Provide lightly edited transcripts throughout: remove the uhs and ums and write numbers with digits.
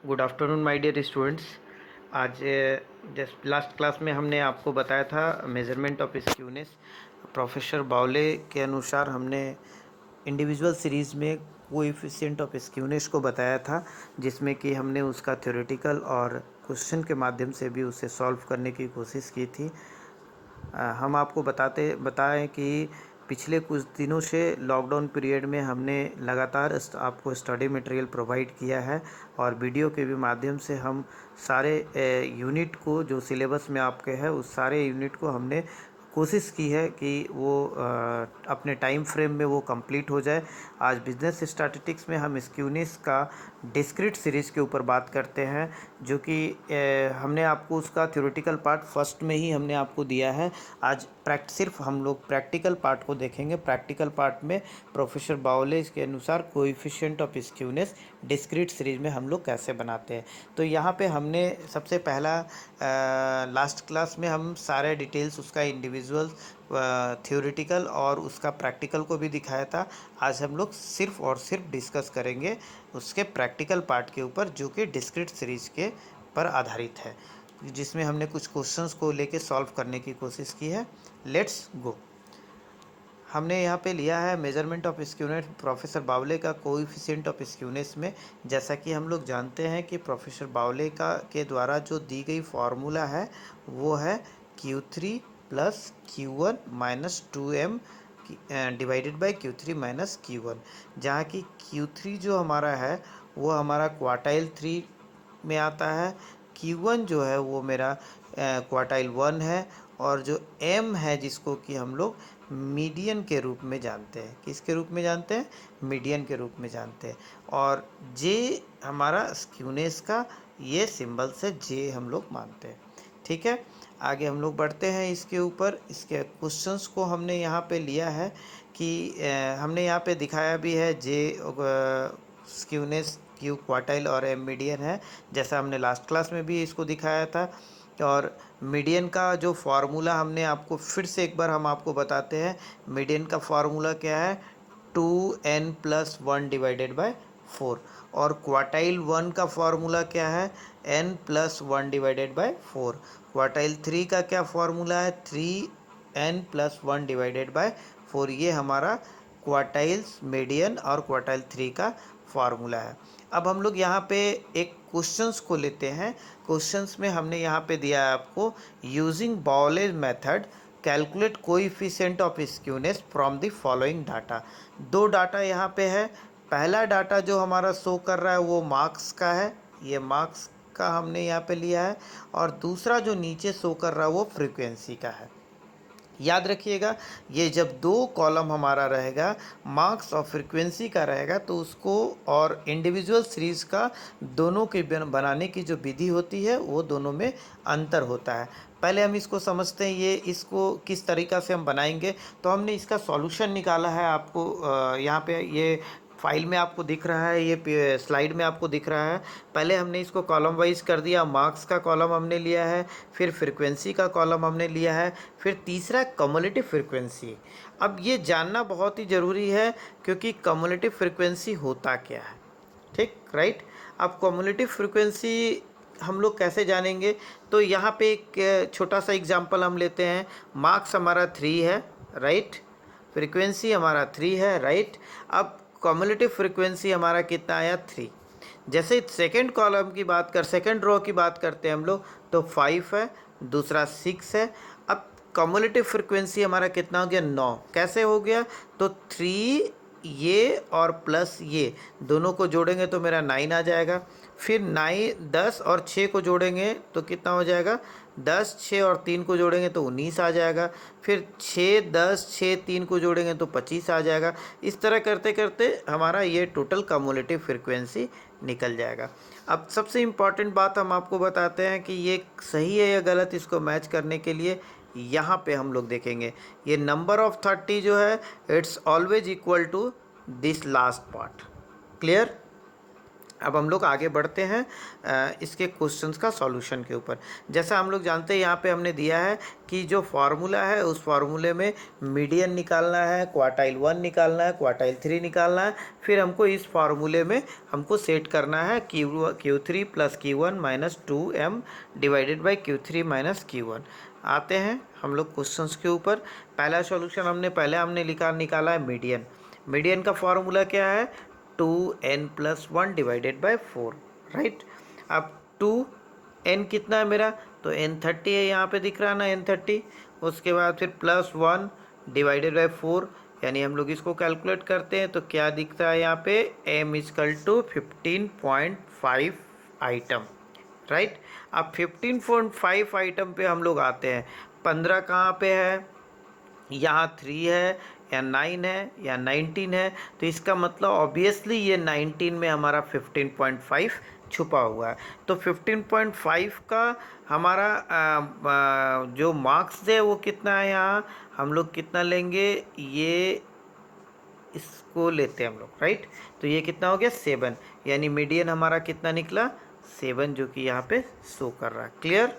Good afternoon my dear students. आज just last class में हमने आपको बताया था measurement of skewness. Professor Bowley के अनुसार हमने इंडिविजुअल सीरीज़ में कोएफिशिएंट ऑफ स्क्यूनेस को बताया था, जिसमें कि हमने उसका थ्योरेटिकल और क्वेश्चन के माध्यम से भी उसे सॉल्व करने की कोशिश की थी। हम आपको बताएं कि पिछले कुछ दिनों से लॉकडाउन पीरियड में हमने लगातार आपको स्टडी मटेरियल प्रोवाइड किया है और वीडियो के भी माध्यम से हम सारे यूनिट को जो सिलेबस में आपके है उस सारे यूनिट को हमने कोशिश की है कि वो अपने टाइम फ्रेम में वो कंप्लीट हो जाए। आज बिजनेस स्टैटिस्टिक्स में हम स्क्यूनेस का डिस्क्रीट सीरीज़ के ऊपर बात करते हैं, जो कि हमने आपको उसका थ्योरेटिकल पार्ट फर्स्ट में ही हमने आपको दिया है। आज सिर्फ हम लोग प्रैक्टिकल पार्ट को देखेंगे। प्रैक्टिकल पार्ट में प्रोफेसर बावले के अनुसार coefficient of skewness discrete series में हम लोग कैसे बनाते हैं। तो यहाँ पे हमने सबसे पहला लास्ट क्लास में हम सारे डिटेल्स उसका इंडिविजुअल थ्योरेटिकल और उसका प्रैक्टिकल को भी दिखाया था। आज हम लोग सिर्फ और सिर्फ डिस्कस करेंगे उसके प्रैक्टिकल पार्ट के ऊपर, जो कि डिस्क्रीट सीरीज के पर आधारित है, जिसमें हमने कुछ क्वेश्चंस को लेके सॉल्व करने की कोशिश की है। Let's go. हमने यहाँ पे लिया है मेजरमेंट ऑफ स्क्यूनेस प्रोफेसर बावले का कोएफिशिएंट ऑफ स्क्यूनेस में। जैसा कि हम लोग जानते हैं कि प्रोफेसर बावले के द्वारा जो दी गई फार्मूला है वो है Q3 plus Q1 minus 2m divided by Q3 minus Q1, जहाँ की Q3 जो हमारा है वो हमारा क्वार्टाइल 3 में आता है, Q1 जो है वो मेरा क्वार्टाइल 1 है, और जो M है जिसको कि हम लोग मीडियन के रूप में जानते हैं। किसके रूप में जानते हैं? मीडियन के रूप में जानते हैं। और J हमारा स्क्यूनेस का ये सिंबल से J हम लोग मानते हैं। ठीक है, आगे हम लोग बढ़ते हैं इसके ऊपर। इसके क्वेश्चंस को हमने यहाँ पे लिया है कि हमने यहाँ पे दिखाया भी है J स्क्यूनेस Q क्वार्टाइल और M मीडियन है, जैसा हमने लास्ट क्लास में भी इसको दिखाया था। और मीडियन का जो फार्मूला हमने आपको फिर से एक बार हम आपको बताते हैं। मीडियन का फार्मूला क्या है? 2n plus 1 divided by 4। और क्वार्टाइल 1 का फार्मूला क्या है? n plus 1 divided by 4। Quartile 3 का क्या फार्मूला है? 3n plus 1 divided by 4। ये हमारा क्वार्टाइल्स, मीडियन और क्वार्टाइल 3 का फार्मूला है। अब हम लोग यहाँ पे एक क्वेश्चंस को लेते हैं। क्वेश्चंस में हमने यहाँ पे दिया है आपको, using Bowley method calculate coefficient of skewness from the following data. दो डाटा यहाँ पे है। पहला डाटा जो हमारा शो कर रहा है वो मार्क्स का है, ये मार्क्स का हमने यहाँ पे लिया है। और दूसरा जो नीचे शो कर रहा है वो फ्रीक्वेंसी का है। याद रखिएगा, ये जब दो कॉलम हमारा रहेगा, मार्क्स और फ्रीक्वेंसी का रहेगा, तो उसको और इंडिविजुअल सीरीज़ का दोनों के बनाने की जो विधि होती है वो दोनों में अंतर होता है। पहले हम इसको समझते हैं, ये इसको किस तरीक़ा से हम बनाएंगे। तो हमने इसका सॉल्यूशन निकाला है। आपको यहाँ पे ये फाइल में आपको दिख रहा है, ये स्लाइड में आपको दिख रहा है। पहले हमने इसको कॉलम वाइज कर दिया। मार्क्स का कॉलम हमने लिया है, फिर फ्रीक्वेंसी का कॉलम हमने लिया है, फिर तीसरा कम्युलेटिव फ्रीक्वेंसी। अब ये जानना बहुत ही ज़रूरी है, क्योंकि कम्युलेटिव फ्रीक्वेंसी होता क्या है। ठीक, राइट। अब कम्युलेटिव फ्रीक्वेंसी हम लोग कैसे जानेंगे? तो यहाँ पे एक छोटा सा एग्जांपल हम लेते हैं। मार्क्स हमारा 3 है, राइट। फ्रीक्वेंसी हमारा 3 है, राइट। अब कम्युलेटिव फ्रीक्वेंसी हमारा कितना आया? 3। जैसे सेकंड कॉलम की बात सेकंड रो की बात करते हैं हम लोग, तो 5 है, दूसरा 6 है। अब कम्युलेटिव फ्रीक्वेंसी हमारा कितना हो गया? 9। कैसे हो गया? तो 3 ये और प्लस ये दोनों को जोड़ेंगे तो मेरा 9 आ जाएगा। फिर 10 और 6 को जोड़ेंगे तो कितना हो जाएगा? 10, 6 और 3 को जोड़ेंगे तो 19 आ जाएगा। फिर 6, 10, 6, 3 को जोड़ेंगे तो 25 आ जाएगा। इस तरह करते करते हमारा ये टोटल कम्युलेटिव फ्रीक्वेंसी निकल जाएगा। अब सबसे इम्पॉर्टेंट बात हम आपको बताते हैं कि ये सही है या गलत, इसको मैच करने के लिए यहाँ पे हम लोग देखेंगे। ये नंबर ऑफ 30 जो है, it's always equal to this last part. Clear? अब हम लोग आगे बढ़ते हैं इसके क्वेश्चंस का सॉल्यूशन के ऊपर। जैसा हम लोग जानते हैं यहाँ पे हमने दिया है कि जो फार्मूला है उस फार्मूले में मीडियन निकालना है, क्वार्टाइल 1 निकालना है, क्वार्टाइल 3 निकालना है। फिर हमको इस फार्मूले में हमको सेट करना है Q3 plus Q1 minus 2m divided by Q3 minus Q1। आते हैं हम लोग क्वेश्चंस के ऊपर। पहला सॉल्यूशन हमने निकाला है मीडियन। मीडियन का फार्मूला क्या है? 2n+1 divided by 4, right. अब 2n कितना है मेरा? तो n 30 है, यहाँ पे दिख रहा है ना n 30। उसके बाद फिर +1 डिवाइडेड बाई 4, यानी हम लोग इसको कैलकुलेट करते हैं तो क्या दिखता है यहाँ पे? m = 15.5 item, right. अब 15.5 आइटम पे हम लोग आते हैं। 15 कहाँ पे है? यहाँ 3 है या 9 है या 19 है, तो इसका मतलब ऑब्वियसली ये 19 में हमारा 15.5 छुपा हुआ है। तो 15.5 का हमारा जो मार्क्स है वो कितना है? यहाँ हम लोग कितना लेंगे? ये इसको लेते हैं हम लोग, राइट। तो ये कितना हो गया? 7, यानी मीडियन हमारा कितना निकला? 7, जो कि यहाँ पे शो कर रहा है। क्लियर।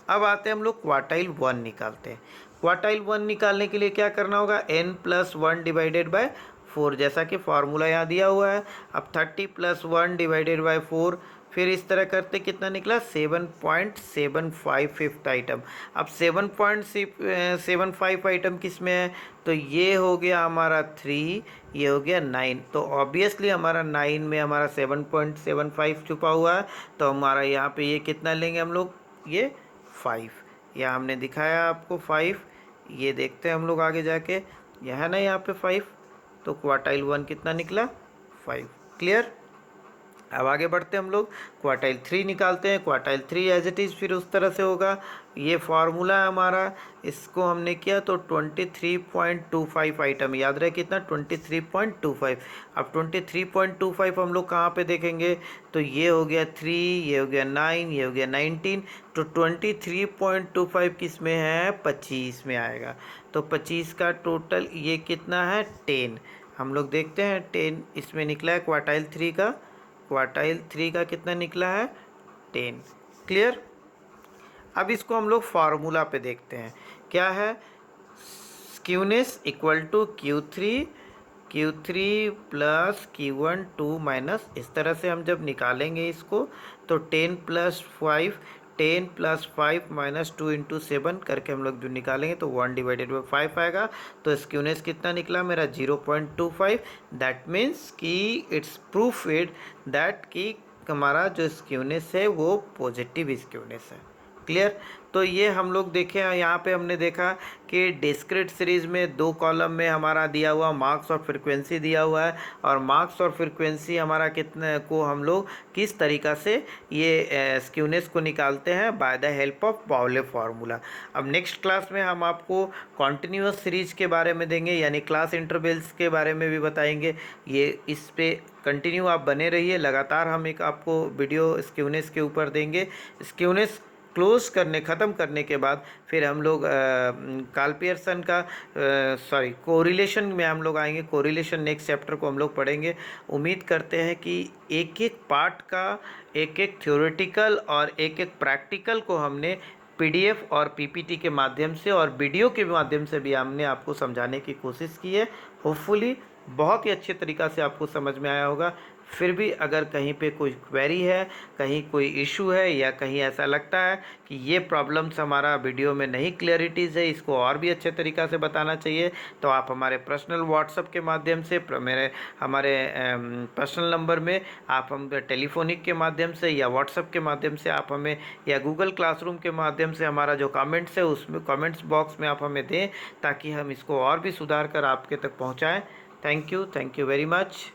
अब आते हैं हम लोग क्वार्टाइल 1 निकालते हैं। क्वार्टाइल 1 निकालने के लिए क्या करना होगा? n+1 डिवाइडेड बाय 4, जैसा कि फार्मूला यहाँ दिया हुआ है। अब 30 + 1 डिवाइडेड बाय 4, फिर इस तरह करते कितना निकला? 7.75 फिफ्थ आइटम। अब 7.75 आइटम किस में है? तो ये हो गया हमारा 3, ये हो गया 9। तो ऑब्वियसली हमारा 9 में हमारा 7.75 छुपा हुआ है। तो हमारा यहाँ पे ये कितना लेंगे हम लोग? ये 5, यहाँ हमने दिखाया आपको 5। ये देखते हैं हम लोग आगे जाके, यह है ना यहाँ पे 5। तो क्वार्टाइल 1 कितना निकला? 5। क्लियर। अब आगे बढ़ते हैं हम लोग, क्वार्टाइल 3 निकालते हैं। क्वार्टाइल 3 एज इट इज़ फिर उस तरह से होगा। ये फार्मूला है हमारा, इसको हमने किया तो 23.25 आइटम, याद रहे कितना? 23.25। अब 23.25 हम लोग कहाँ पे देखेंगे? तो ये हो गया 3, ये हो गया 9, ये हो गया 19। तो 23.25 किस में है? 25 में आएगा। तो 25 का टोटल ये कितना है? 10। हम लोग देखते हैं 10 इसमें निकला है। क्वार्टाइल 3 का कितना निकला है? 10। क्लियर। अब इसको हम लोग फार्मूला पे देखते हैं, क्या है? Skewness equal to Q3 plus Q1 2 minus, इस तरह से हम जब निकालेंगे इसको तो 10 + 5 माइनस 2 × 7 करके हम लोग जो निकालेंगे तो 1 डिवाइडेड बाई 5 आएगा। तो स्क्यूनेस कितना निकला मेरा? 0.25। दैट मीन्स कि इट्स प्रूफ इट दैट कि हमारा जो स्क्यूनेस है वो पॉजिटिव स्क्यूनेस है। क्लियर। तो ये हम लोग देखें, यहाँ पे हमने देखा कि डिस्क्रीट सीरीज़ में 2 कॉलम में हमारा दिया हुआ मार्क्स और फ्रीक्वेंसी दिया हुआ है, और मार्क्स और फ्रीक्वेंसी हमारा कितने को हम लोग किस तरीक़ा से ये स्क्यूनेस को निकालते हैं? बाय द हेल्प ऑफ बाउले फार्मूला। अब नेक्स्ट क्लास में हम आपको कॉन्टिन्यूस सीरीज के बारे में देंगे, यानी क्लास इंटरवल्स के बारे में भी बताएंगे। ये इस पे कंटिन्यू आप बने रहिए, लगातार हम एक आपको वीडियो स्क्यूनेस के ऊपर देंगे। स्क्यूनेस ख़त्म करने के बाद फिर हम लोग कार्ल पियर्सन का कोरिलेशन में हम लोग आएंगे। कोरिलेशन नेक्स्ट चैप्टर को हम लोग पढ़ेंगे। उम्मीद करते हैं कि एक एक पार्ट का एक एक थ्योरेटिकल और एक एक प्रैक्टिकल को हमने PDF और PPT के माध्यम से और वीडियो के माध्यम से भी हमने आपको समझाने की कोशिश की है। होपफुली बहुत ही अच्छे तरीक़ा से आपको समझ में आया होगा। फिर भी अगर कहीं पे कोई क्वेरी है, कहीं कोई इशू है, या कहीं ऐसा लगता है कि ये प्रॉब्लम्स हमारा वीडियो में नहीं क्लियरिटीज़ है, इसको और भी अच्छे तरीक़ा से बताना चाहिए, तो आप हमारे पर्सनल व्हाट्सएप के माध्यम से हमारे पर्सनल नंबर में आप हम टेलीफोनिक के माध्यम से या व्हाट्सएप के माध्यम से आप हमें, या गूगल क्लासरूम के माध्यम से हमारा जो कमेंट्स है उसमें कमेंट्स बॉक्स में आप हमें दें, ताकि हम इसको और भी सुधार कर आपके तक पहुँचाएँ। Thank you very much.